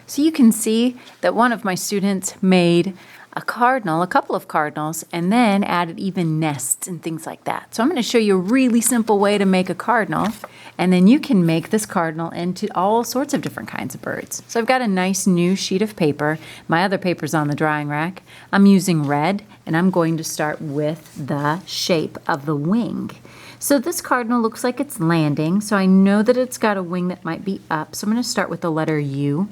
So you can see that one of my students made a cardinal, a couple of cardinals, and then added even nests and things like that. So I'm going to show you a really simple way to make a cardinal, and then you can make this cardinal into all sorts of different kinds of birds. So I've got a nice new sheet of paper. My other paper's on the drying rack. I'm using red, and I'm going to start with the shape of the wing. So this cardinal looks like it's landing, so I know that it's got a wing that might be up. So I'm going to start with the letter U.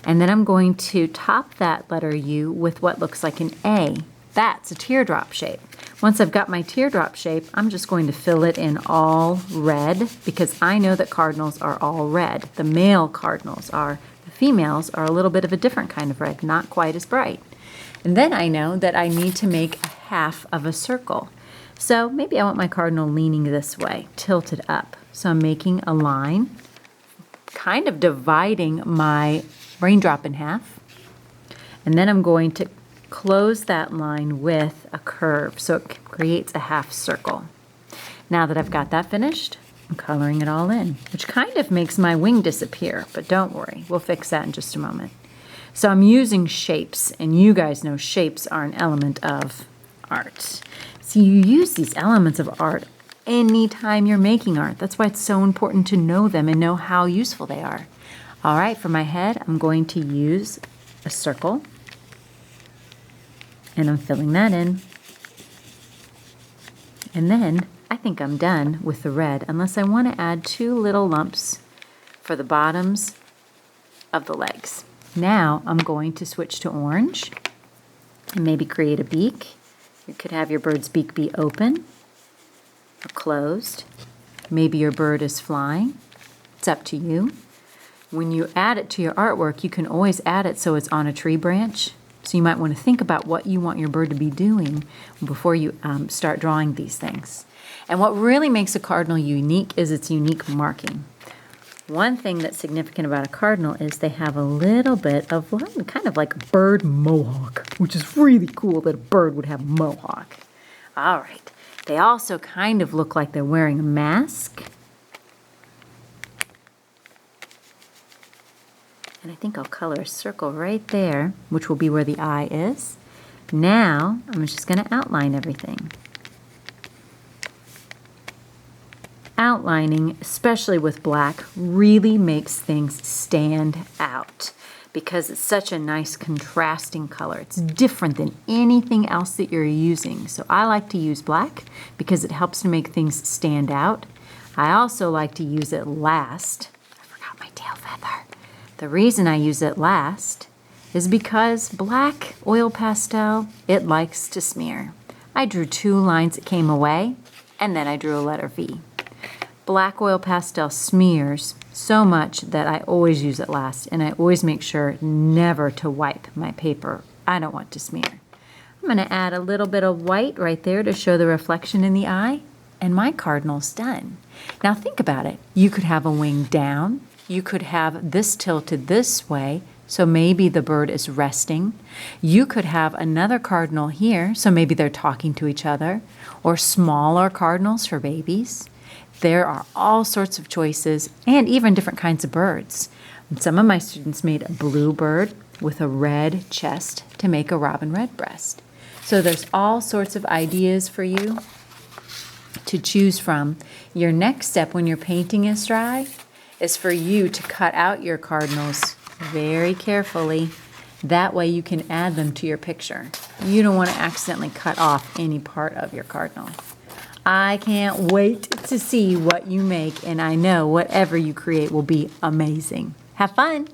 And then I'm going to top that letter U with what looks like an A. That's a teardrop shape. Once I've got my teardrop shape, I'm just going to fill it in all red because I know that cardinals are all red. The male cardinals are. The females are a little bit of a different kind of red, not quite as bright. And then I know that I need to make a half of a circle. So maybe I want my cardinal leaning this way, tilted up. So I'm making a line, kind of dividing my raindrop in half, and then I'm going to close that line with a curve so it creates a half circle. Now that I've got that finished, I'm coloring it all in, which kind of makes my wing disappear, but don't worry, we'll fix that in just a moment. So I'm using shapes, and you guys know shapes are an element of art. So you use these elements of art anytime you're making art. That's why it's so important to know them and know how useful they are. All right, for my head, I'm going to use a circle, and I'm filling that in. And then I think I'm done with the red, unless I want to add 2 little lumps for the bottoms of the legs. Now I'm going to switch to orange and maybe create a beak. You could have your bird's beak be open or closed. Maybe your bird is flying. It's up to you. When you add it to your artwork, you can always add it so it's on a tree branch. So you might want to think about what you want your bird to be doing before you start drawing these things. And what really makes a cardinal unique is its unique marking. One thing that's significant about a cardinal is they have a little bit of kind of like a bird mohawk, which is really cool that a bird would have a mohawk. All right. They also kind of look like they're wearing a mask. And I think I'll color a circle right there, which will be where the eye is. Now, I'm just going to outline everything. Outlining, especially with black, really makes things stand out because it's such a nice contrasting color. It's different than anything else that you're using. So I like to use black because it helps to make things stand out. I also like to use it last. I forgot my tail feather. The reason I use it last is because black oil pastel, it likes to smear. I drew 2 lines that came away, and then I drew a letter V. Black oil pastel smears so much that I always use it last, and I always make sure never to wipe my paper. I don't want to smear. I'm going to add a little bit of white right there to show the reflection in the eye, and my cardinal's done. Now think about it. You could have a wing down. You could have this tilted this way, so maybe the bird is resting. You could have another cardinal here, so maybe they're talking to each other, or smaller cardinals for babies. There are all sorts of choices, and even different kinds of birds. Some of my students made a blue bird with a red chest to make a robin redbreast. So there's all sorts of ideas for you to choose from. Your next step when your painting is dry is for you to cut out your cardinals very carefully. That way you can add them to your picture. You don't want to accidentally cut off any part of your cardinal. I can't wait to see what you make, and I know whatever you create will be amazing. Have fun!